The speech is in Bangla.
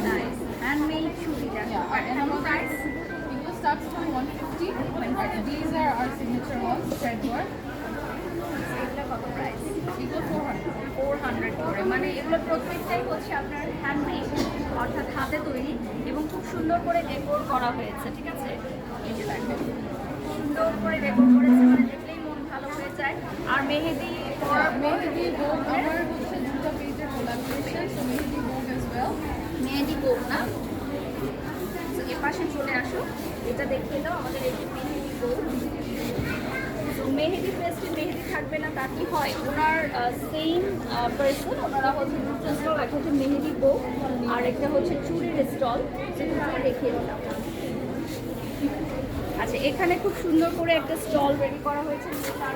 Nice. Handmade chudi দেখো। And how price? It starts from 150. These are our signature ones, thread work. এগুলো কত প্রাইস? Equal 400. 400 করে, মানে এগুলো প্রত্যেকটাই হচ্ছে আপনার হ্যান্ডমেড, অর্থাৎ হাতে তৈরি এবং খুব সুন্দর করে ডেকোর করা হয়েছে, ঠিক আছে? এই যে দেখেন সুন্দর করে ডেকোর করেছে, মানে দেখলেই মন ভালো হয়ে যায়। আর মেহেদি Mehdi Vogue, our হচ্ছে দুটো পেজের collaboration, so Mehdi Vogue as well. মেহেদি বোক না, তো এ পাশে চলে আসো, এটা দেখিয়ে দাও আমাদের এই যে মেহেদি বোক। তো মেহেদি ফেস্টে মেহেদি থাকবে না তা কি হয়, ওনার সেম পার্সন, ওনারা হচ্ছে দুটো স্টল, একটা হচ্ছে মেহেদি বোক আর একটা হচ্ছে চুড়ির স্টল, যেটা আমি দেখিয়ে দিলাম। আচ্ছা, এখানে খুব সুন্দর করে একটা স্টল রেডি করা হয়েছে, তার